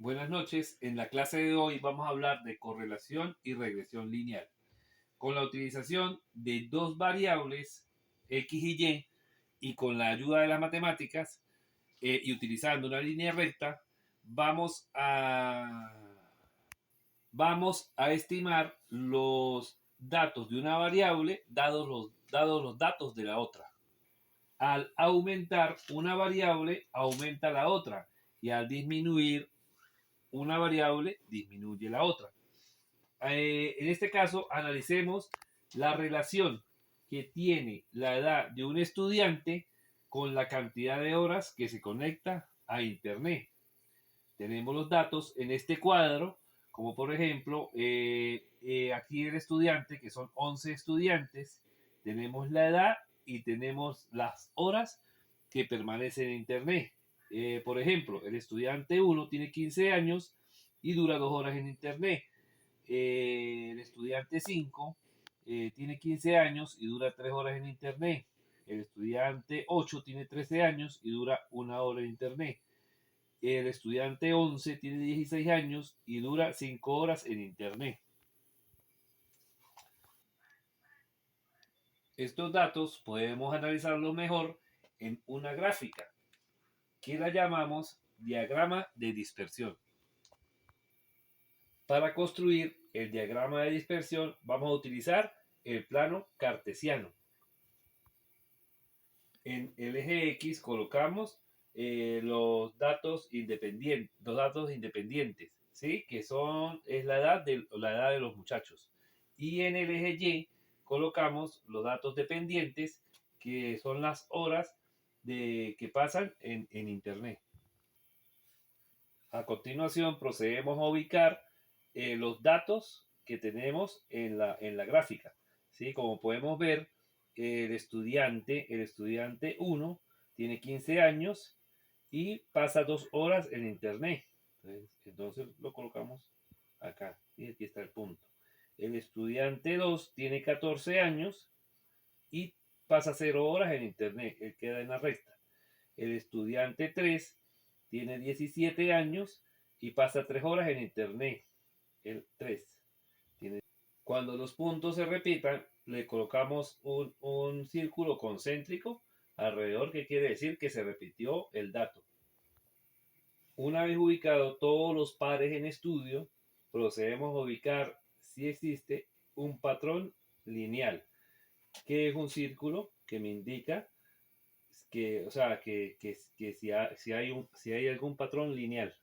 Buenas noches. En la clase de hoy vamos a hablar de correlación y regresión lineal. Con la utilización de dos variables x y con la ayuda de las matemáticas y utilizando una línea recta, vamos a, vamos a estimar los datos de una variable dados los datos de la otra. Al aumentar una variable, aumenta la otra. Y al disminuir una variable, disminuye la otra. En este caso, analicemos la relación que tiene la edad de un estudiante con la cantidad de horas que se conecta a Internet. Tenemos los datos en este cuadro, como por ejemplo, aquí el estudiante, que son 11 estudiantes, tenemos la edad y tenemos las horas que permanecen en Internet. Por ejemplo, el estudiante 1 tiene 15 años y dura 2 horas en Internet. El estudiante 5 tiene 15 años y dura 3 horas en Internet. El estudiante 8 tiene 13 años y dura 1 hora en Internet. El estudiante 11 tiene 16 años y dura 5 horas en Internet. Estos datos podemos analizarlos mejor en una gráfica que la llamamos diagrama de dispersión. Para construir el diagrama de dispersión vamos a utilizar el plano cartesiano. En el eje X colocamos los datos independientes, ¿sí? Que es la edad de los muchachos. Y en el eje Y colocamos los datos dependientes, que son las horas que pasan en Internet. A continuación procedemos a ubicar los datos que tenemos en la gráfica. ¿Sí? Como podemos ver, el estudiante 1 tiene 15 años y pasa 2 horas en Internet. Entonces lo colocamos acá. Y aquí está el punto. El estudiante 2 tiene 14 años y pasa 0 horas en Internet. Él queda en la recta. El estudiante 3 tiene 17 años y pasa 3 horas en Internet. El 3 tiene. Cuando los puntos se repitan, le colocamos un círculo concéntrico alrededor, que quiere decir que se repitió el dato. Una vez ubicado todos los pares en estudio, procedemos a ubicar si existe un patrón lineal, que es un círculo que me indica que, o sea, que si hay algún patrón lineal.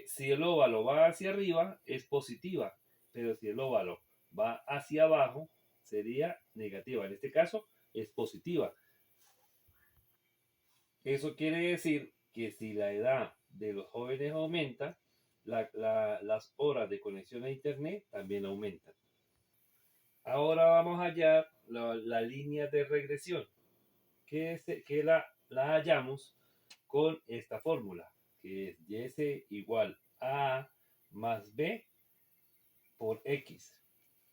Si el óvalo va hacia arriba, es positiva, pero si el óvalo va hacia abajo, sería negativa. En este caso, es positiva. Eso quiere decir que si la edad de los jóvenes aumenta, las horas de conexión a Internet también aumentan. Ahora vamos a hallar la línea de regresión, que la hallamos con esta fórmula, que es y igual a más b por x.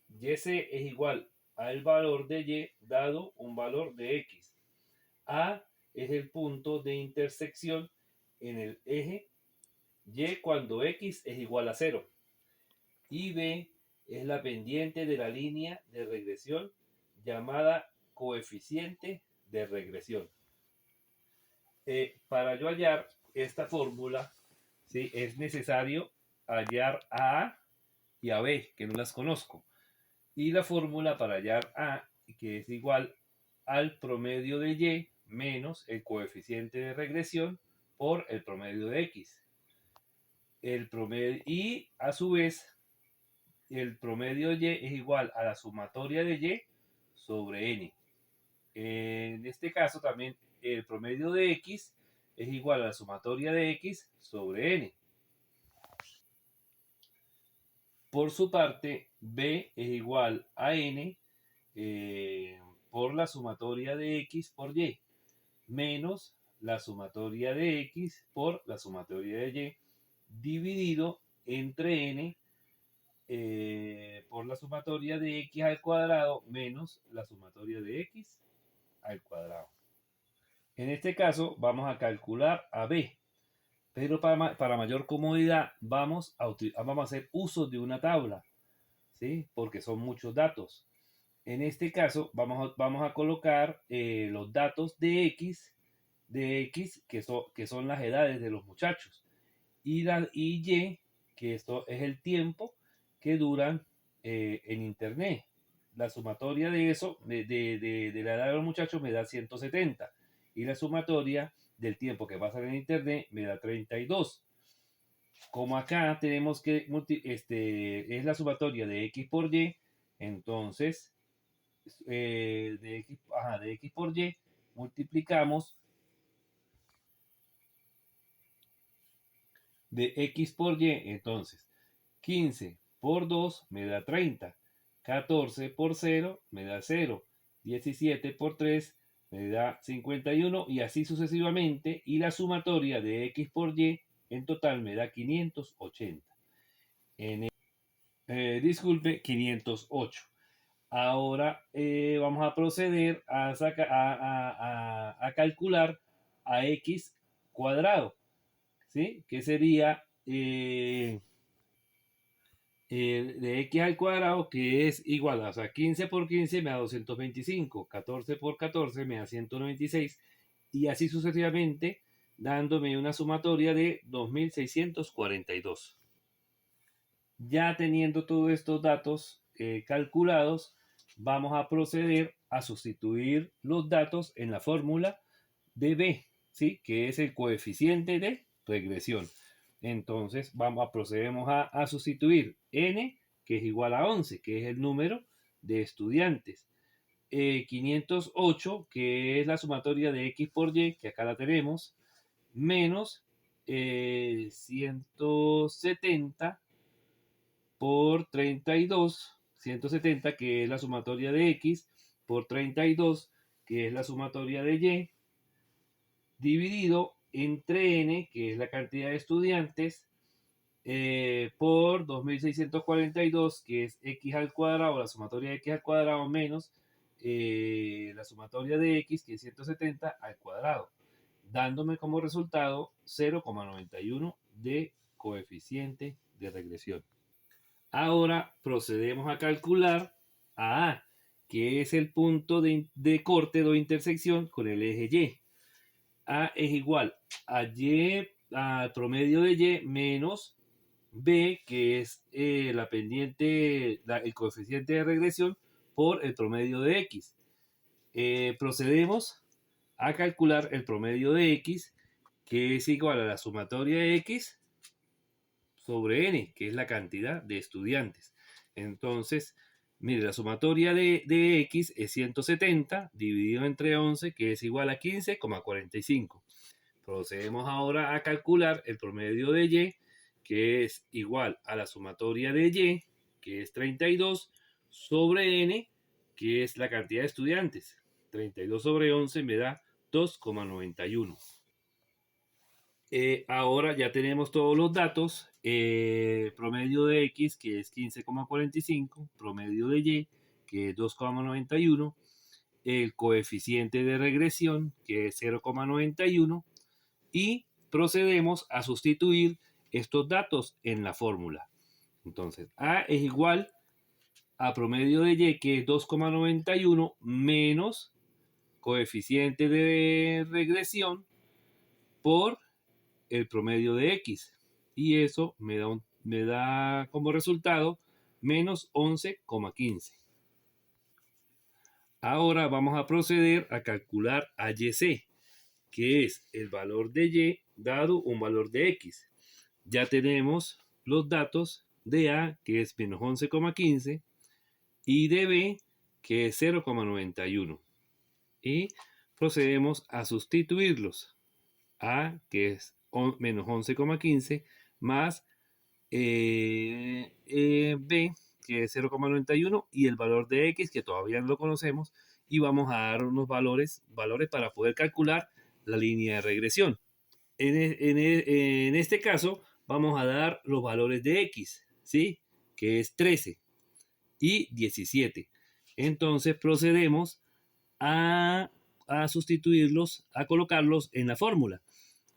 Y es igual al valor de y dado un valor de x. A es el punto de intersección en el eje y cuando x es igual a 0. Y b es la pendiente de la línea de regresión llamada coeficiente de regresión. Para yo hallar esta fórmula, ¿sí? Es necesario hallar a A y a B, que no las conozco. Y la fórmula para hallar A, que es igual al promedio de Y menos el coeficiente de regresión por el promedio de X. El promedio, y a su vez, el promedio de Y es igual a la sumatoria de Y sobre N. En este caso también el promedio de X es igual a la sumatoria de X sobre N. Por su parte, B es igual a N por la sumatoria de X por Y, menos la sumatoria de X por la sumatoria de Y, dividido entre N por la sumatoria de X al cuadrado menos la sumatoria de X al cuadrado. En este caso vamos a calcular a B. Pero para mayor comodidad vamos a hacer uso de una tabla, ¿sí? Porque son muchos datos. En este caso vamos a colocar los datos de X que son las edades de los muchachos, y Y, que esto es el tiempo que duran en Internet. La sumatoria de eso, de la edad de los muchachos, me da 170. Y la sumatoria del tiempo que pasan en Internet me da 32. Como acá tenemos que, es la sumatoria de X por Y, entonces de X por Y multiplicamos de X por Y, entonces 15 por 2 me da 30, 14 por 0 me da 0, 17 por 3 me da 51 y así sucesivamente, y la sumatoria de X por Y en total me da 580. Disculpe, 508. Ahora vamos a proceder a calcular a X cuadrado, ¿sí? Que sería de X al cuadrado, que es igual, o sea, 15 por 15 me da 225, 14 por 14 me da 196, y así sucesivamente, dándome una sumatoria de 2642. Ya teniendo todos estos datos calculados, vamos a proceder a sustituir los datos en la fórmula de B, ¿sí? Que es el coeficiente de regresión. Entonces procedemos a sustituir n, que es igual a 11, que es el número de estudiantes. 508, que es la sumatoria de X por Y, que acá la tenemos, menos 170 por 32, 170, que es la sumatoria de X, por 32, que es la sumatoria de Y, dividido entre n, que es la cantidad de estudiantes, por 2642, que es X al cuadrado, la sumatoria de X al cuadrado, menos la sumatoria de X, que es 170 al cuadrado, dándome como resultado 0,91 de coeficiente de regresión. Ahora procedemos a calcular a A, que es el punto de corte o intersección con el eje Y. A es igual a Y, al promedio de Y, menos B, que es la pendiente, el coeficiente de regresión, por el promedio de X. Procedemos a calcular el promedio de X, que es igual a la sumatoria de X sobre n, que es la cantidad de estudiantes. Entonces, mire, la sumatoria de x es 170 dividido entre 11, que es igual a 15,45. Procedemos ahora a calcular el promedio de y, que es igual a la sumatoria de y, que es 32, sobre n, que es la cantidad de estudiantes. 32 sobre 11 me da 2,91. Ahora ya tenemos todos los datos. Promedio de X, que es 15,45. Promedio de Y, que es 2,91. El coeficiente de regresión, que es 0,91. Y procedemos a sustituir estos datos en la fórmula. Entonces, A es igual a promedio de Y, que es 2,91, menos coeficiente de regresión por el promedio de X, y eso me da como resultado menos 11,15. Ahora vamos a proceder a calcular a YC, que es el valor de Y dado un valor de X. Ya tenemos los datos de A, que es menos 11,15, y de B, que es 0,91. Y procedemos a sustituirlos. A, que es menos 11,15, más B, que es 0,91, y el valor de X, que todavía no lo conocemos, y vamos a dar unos valores para poder calcular la línea de regresión. En este caso, vamos a dar los valores de X, ¿sí? Que es 13 y 17. Entonces procedemos a sustituirlos, a colocarlos en la fórmula.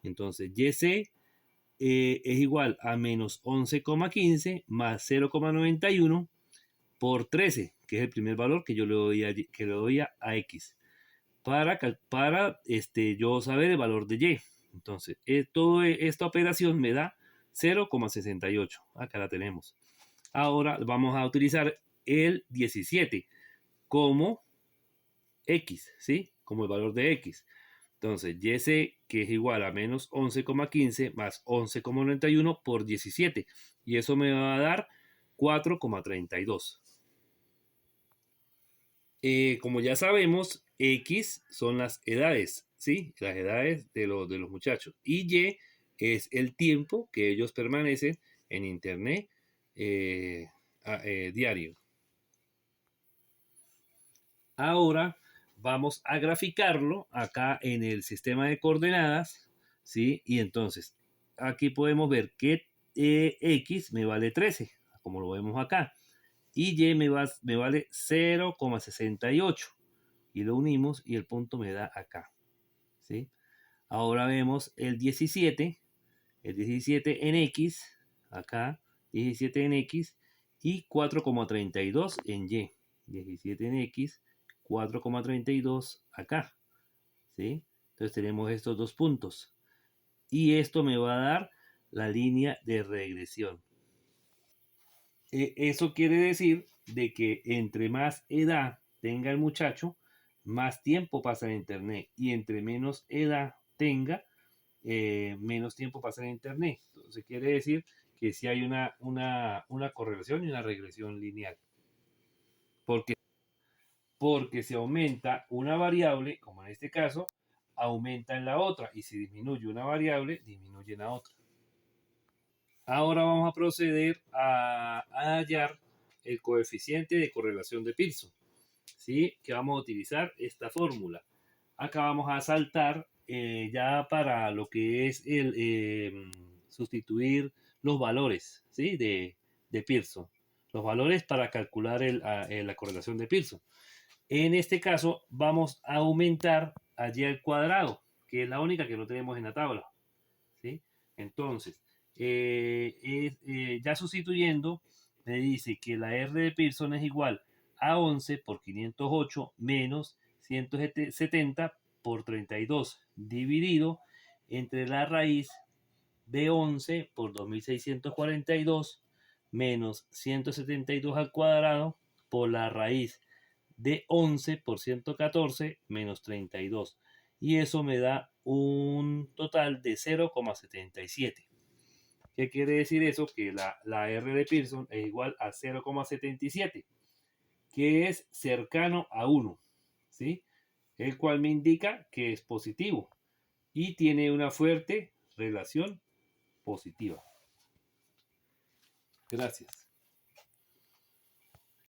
Entonces, YC es igual a menos 11,15 más 0,91 por 13, que es el primer valor que yo le doy a X, para yo saber el valor de Y. Entonces, toda esta operación me da 0,68. Acá la tenemos. Ahora vamos a utilizar el 17 como X, ¿sí? Como el valor de X. Entonces, y sé que es igual a menos 11,15 más 11,91 por 17. Y eso me va a dar 4,32. Como ya sabemos, X son las edades, ¿sí? Las edades de los muchachos. Y Y es el tiempo que ellos permanecen en Internet diario. Ahora vamos a graficarlo acá en el sistema de coordenadas, ¿sí? Y entonces aquí podemos ver que X me vale 13, como lo vemos acá. Y Y me vale 0,68. Y lo unimos y el punto me da acá, ¿sí? Ahora vemos el 17 en X, acá, 17 en X y 4,32 en Y. 17 en X, 4,32 acá, ¿sí? Entonces tenemos estos dos puntos. Y esto me va a dar la línea de regresión. Eso quiere decir de que entre más edad tenga el muchacho, más tiempo pasa en Internet. Y entre menos edad tenga, menos tiempo pasa en Internet. Entonces quiere decir que si hay una correlación y una regresión lineal. Porque, porque si aumenta una variable, como en este caso, aumenta en la otra. Y si disminuye una variable, disminuye en la otra. Ahora vamos a proceder a hallar el coeficiente de correlación de Pearson. ¿Sí? Que vamos a utilizar esta fórmula. Acá vamos a saltar ya para lo que es el sustituir los valores, ¿sí? de Pearson. Los valores para calcular la correlación de Pearson. En este caso vamos a aumentar allí al cuadrado, que es la única que no tenemos en la tabla. ¿Sí? Entonces, ya sustituyendo, me dice que la R de Pearson es igual a 11 por 508 menos 170 por 32 dividido entre la raíz de 11 por 2642 menos 172 al cuadrado por la raíz de 11 por 114 menos 32. Y eso me da un total de 0,77. ¿Qué quiere decir eso? Que la R de Pearson es igual a 0,77, que es cercano a 1, ¿sí? El cual me indica que es positivo y tiene una fuerte relación positiva. Gracias.